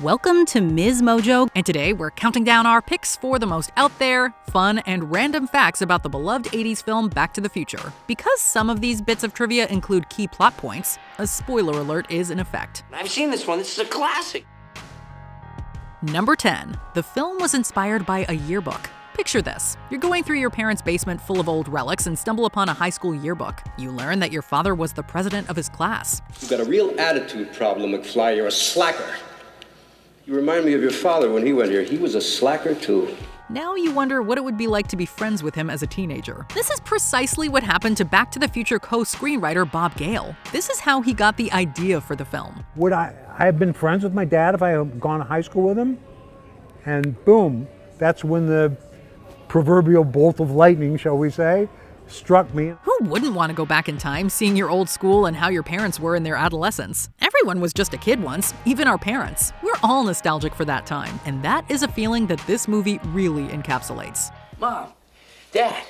Welcome to MsMojo, and today we're counting down our picks for the most out there, fun, and random facts about the beloved 80s film Back to the Future. Because some of these bits of trivia include key plot points, a spoiler alert is in effect. I've seen this one. This is a classic. Number 10. The film was inspired by a yearbook. Picture this. You're going through your parents' basement full of old relics and stumble upon a high school yearbook. You learn that your father was the president of his class. You've got a real attitude problem, McFly. You're a slacker. You remind me of your father when he went here. He was a slacker, too. Now you wonder what it would be like to be friends with him as a teenager. This is precisely what happened to Back to the Future co-screenwriter Bob Gale. This is how he got the idea for the film. Would I have been friends with my dad if I had gone to high school with him? And boom, that's when the proverbial bolt of lightning, shall we say, struck me. Who wouldn't want to go back in time, seeing your old school and how your parents were in their adolescence? Everyone was just a kid once, even our parents. We're all nostalgic for that time, and that is a feeling that this movie really encapsulates. Mom, Dad,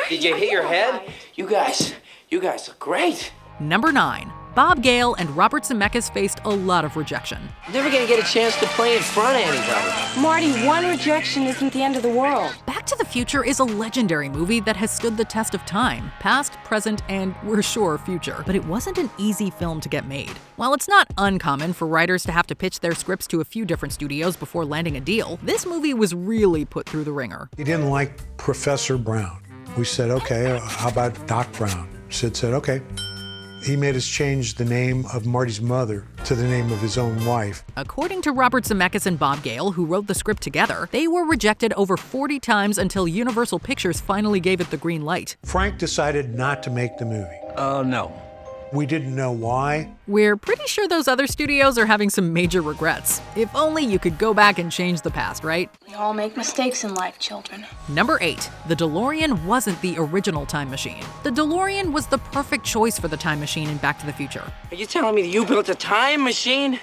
did you hit your head? You guys look great. Number 9. Bob Gale and Robert Zemeckis faced a lot of rejection. Never gonna get a chance to play in front of anybody. Marty, one rejection isn't the end of the world. Back to the Future is a legendary movie that has stood the test of time, past, present, and we're sure future. But it wasn't an easy film to get made. While it's not uncommon for writers to have to pitch their scripts to a few different studios before landing a deal, this movie was really put through the ringer. He didn't like Professor Brown. We said, okay, how about Doc Brown? Sid said, okay. He made us change the name of Marty's mother to the name of his own wife. According to Robert Zemeckis and Bob Gale, who wrote the script together, they were rejected over 40 times until Universal Pictures finally gave it the green light. Frank decided not to make the movie. Oh, no. We didn't know why. We're pretty sure those other studios are having some major regrets. If only you could go back and change the past, right? We all make mistakes in life, children. Number 8. The DeLorean wasn't the original time machine. The DeLorean was the perfect choice for the time machine in Back to the Future. Are you telling me that you built a time machine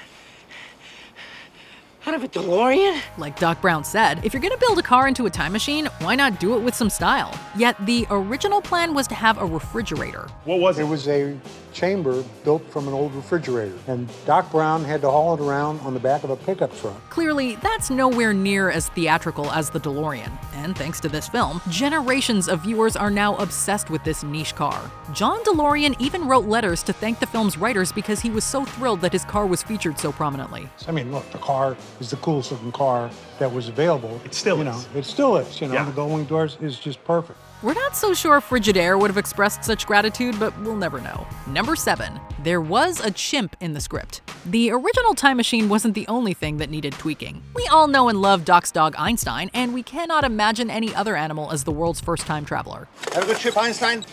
out of a DeLorean? Like Doc Brown said, if you're gonna build a car into a time machine, why not do it with some style? Yet the original plan was to have a refrigerator. What was it? It was a chamber built from an old refrigerator. And Doc Brown had to haul it around on the back of a pickup truck. Clearly, that's nowhere near as theatrical as the DeLorean. And thanks to this film, generations of viewers are now obsessed with this niche car. John DeLorean even wrote letters to thank the film's writers because he was so thrilled that his car was featured so prominently. I mean, look, the car is the coolest looking car that was available. It still is. It still is. Yeah. The gull-wing doors is just perfect. We're not so sure Frigidaire would have expressed such gratitude, but we'll never know. Number 7. There was a chimp in the script. The original time machine wasn't the only thing that needed tweaking. We all know and love Doc's dog Einstein, and we cannot imagine any other animal as the world's first time traveler. Have a good trip, Einstein.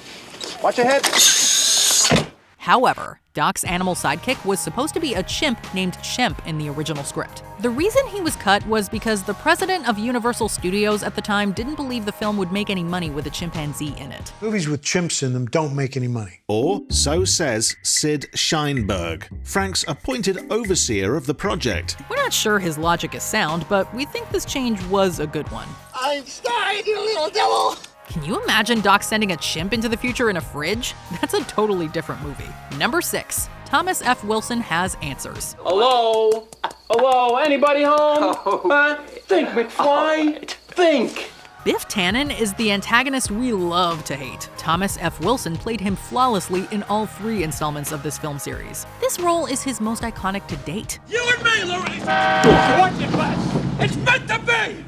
Watch ahead. However, Doc's animal sidekick was supposed to be a chimp named Shemp in the original script. The reason he was cut was because the president of Universal Studios at the time didn't believe the film would make any money with a chimpanzee in it. Movies with chimps in them don't make any money. Or so says Sid Sheinberg, Frank's appointed overseer of the project. We're not sure his logic is sound, but we think this change was a good one. Einstein, you little devil! Can you imagine Doc sending a chimp into the future in a fridge? That's a totally different movie. Number 6. Thomas F. Wilson has answers. Hello? Hello? Anybody home? Think, McFly. Think. Biff Tannen is the antagonist we love to hate. Thomas F. Wilson played him flawlessly in all 3 installments of this film series. This role is his most iconic to date. You and me, Lorraine! Watch it, Bud! It's meant to be!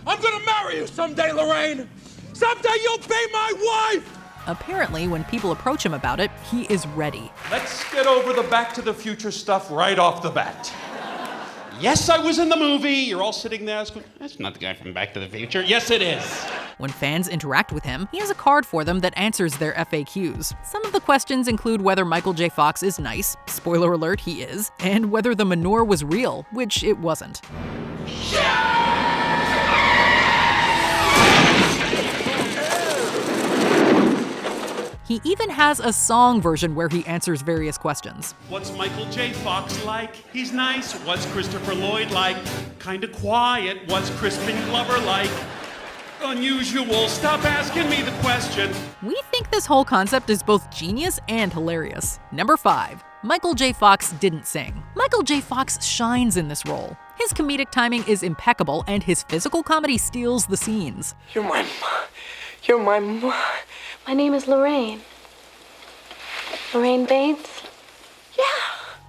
I'm gonna marry you someday, Lorraine! Someday you'll be my wife! Apparently, when people approach him about it, he is ready. Let's get over the Back to the Future stuff right off the bat. Yes, I was in the movie. You're all sitting there. That's not the guy from Back to the Future. Yes, it is. When fans interact with him, he has a card for them that answers their FAQs. Some of the questions include whether Michael J. Fox is nice, spoiler alert, he is, and whether the manure was real, which it wasn't. He even has a song version where he answers various questions. What's Michael J. Fox like? He's nice. What's Christopher Lloyd like? Kinda quiet. What's Crispin Glover like? Unusual. Stop asking me the question. We think this whole concept is both genius and hilarious. Number 5. Michael J. Fox didn't sing. Michael J. Fox shines in this role. His comedic timing is impeccable, and his physical comedy steals the scenes. My name is Lorraine. Lorraine Bates? Yeah.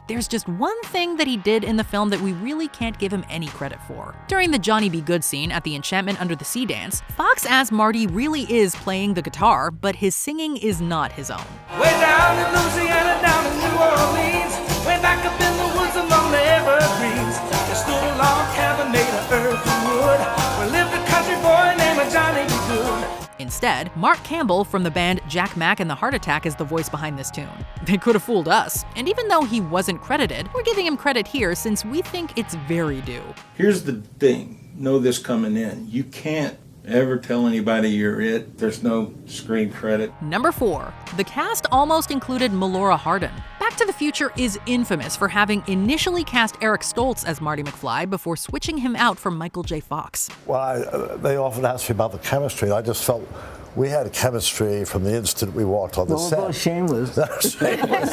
There's just one thing that he did in the film that we really can't give him any credit for. During the Johnny B. Good scene at the Enchantment Under the Sea dance, Fox as Marty really is playing the guitar, but his singing is not his own. Way down in Louisiana, down in New Orleans, way back up in the woods among the evergreens, there stood a log cabin made of earth and wood, where lived a country boy named Johnny B. Good. Instead, Mark Campbell from the band Jack Mack and the Heart Attack is the voice behind this tune. They could have fooled us, and even though he wasn't credited, we're giving him credit here since we think it's very due. Here's the thing, know this coming in, you can't ever tell anybody you're it. There's no screen credit. Number 4. The cast almost included Melora Hardin. Back to the Future is infamous for having initially cast Eric Stoltz as Marty McFly before switching him out for Michael J. Fox. Well, they often ask me about the chemistry. I just felt we had a chemistry from the instant we walked on the set. Well, shameless. Shameless.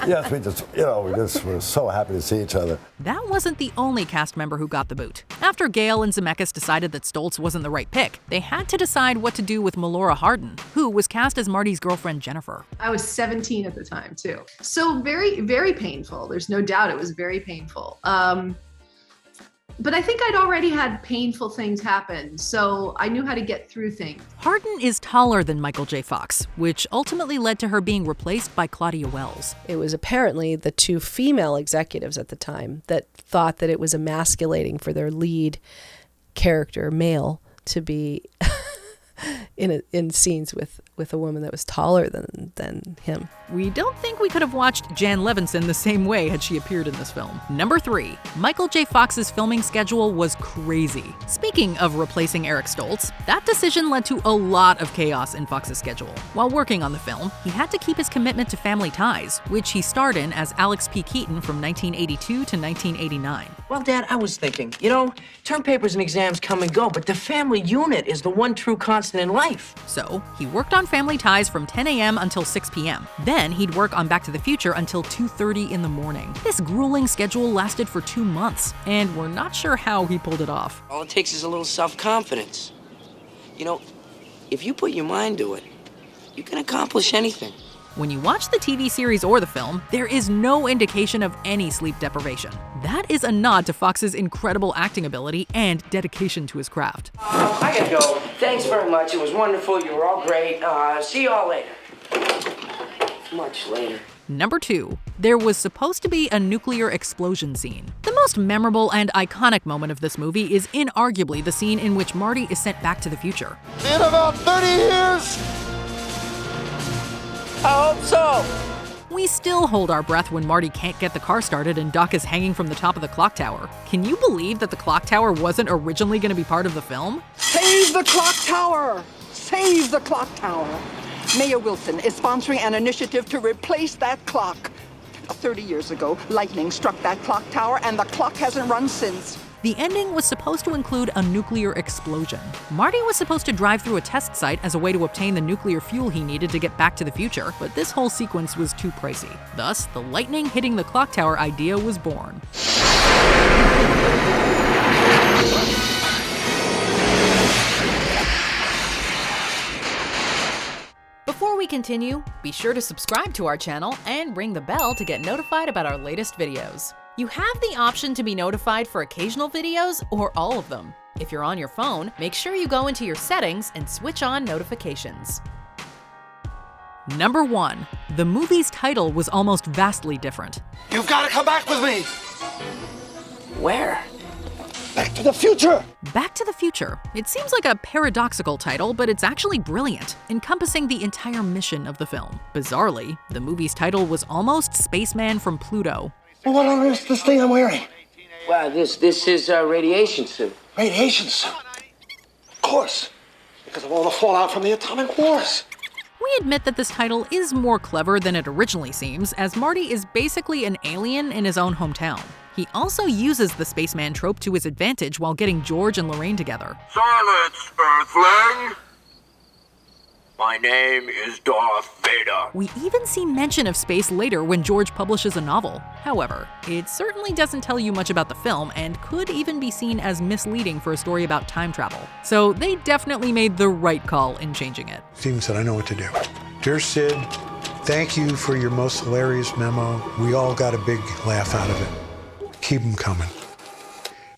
Yes, we just were so happy to see each other. That wasn't the only cast member who got the boot. After Gale and Zemeckis decided that Stoltz wasn't the right pick, they had to decide what to do with Melora Hardin, who was cast as Marty's girlfriend Jennifer. I was 17 at the time, too. So very, very painful. There's no doubt it was very painful. But I think I'd already had painful things happen, so I knew how to get through things. Hardin is taller than Michael J. Fox, which ultimately led to her being replaced by Claudia Wells. It was apparently the two female executives at the time that thought that it was emasculating for their lead character, male, to be in scenes with a woman that was taller than him. We don't think we could have watched Jan Levinson the same way had she appeared in this film. Number 3. Michael J. Fox's filming schedule was crazy. Speaking of replacing Eric Stoltz, that decision led to a lot of chaos in Fox's schedule. While working on the film, he had to keep his commitment to Family Ties, which he starred in as Alex P. Keaton from 1982 to 1989. Well, Dad, I was thinking, term papers and exams come and go, but the family unit is the one true constant in life. So, he worked on Family Ties from 10 a.m. until 6 p.m. Then he'd work on Back to the Future until 2:30 in the morning. This grueling schedule lasted for 2 months, and we're not sure how he pulled it off. All it takes is a little self-confidence. If you put your mind to it, you can accomplish anything. When you watch the TV series or the film, there is no indication of any sleep deprivation. That is a nod to Fox's incredible acting ability and dedication to his craft. I gotta go. Thanks very much. It was wonderful. You were all great. See you all later. Much later. Number 2. There was supposed to be a nuclear explosion scene. The most memorable and iconic moment of this movie is inarguably the scene in which Marty is sent back to the future. In about 30 years, I hope so. We still hold our breath when Marty can't get the car started and Doc is hanging from the top of the clock tower. Can you believe that the clock tower wasn't originally going to be part of the film? Save the clock tower! Save the clock tower! Mayor Wilson is sponsoring an initiative to replace that clock. 30 years ago, lightning struck that clock tower and the clock hasn't run since. The ending was supposed to include a nuclear explosion. Marty was supposed to drive through a test site as a way to obtain the nuclear fuel he needed to get back to the future, but this whole sequence was too pricey. Thus, the lightning hitting the clock tower idea was born. Before we continue, be sure to subscribe to our channel and ring the bell to get notified about our latest videos. You have the option to be notified for occasional videos or all of them. If you're on your phone, make sure you go into your settings and switch on notifications. Number 1. The movie's title was almost vastly different. You've got to come back with me. Where? Back to the future. Back to the Future. It seems like a paradoxical title, but it's actually brilliant, encompassing the entire mission of the film. Bizarrely, the movie's title was almost Spaceman from Pluto. Well, what on earth is this thing I'm wearing? Well, this is a radiation suit. Radiation suit? Of course. Because of all the fallout from the atomic wars. We admit that this title is more clever than it originally seems, as Marty is basically an alien in his own hometown. He also uses the spaceman trope to his advantage while getting George and Lorraine together. Silence, Earthling! My name is Darth Vader. We even see mention of space later when George publishes a novel. However, it certainly doesn't tell you much about the film and could even be seen as misleading for a story about time travel. So they definitely made the right call in changing it. Steven said, I know what to do. Dear Sid, thank you for your most hilarious memo. We all got a big laugh out of it. Keep them coming.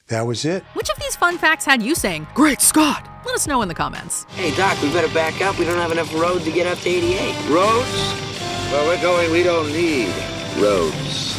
That was it. Which of these fun facts had you saying, "Great Scott"? Let us know in the comments. Hey, Doc, we better back up. We don't have enough road to get up to 88. Roads? Where we're going, we don't need roads.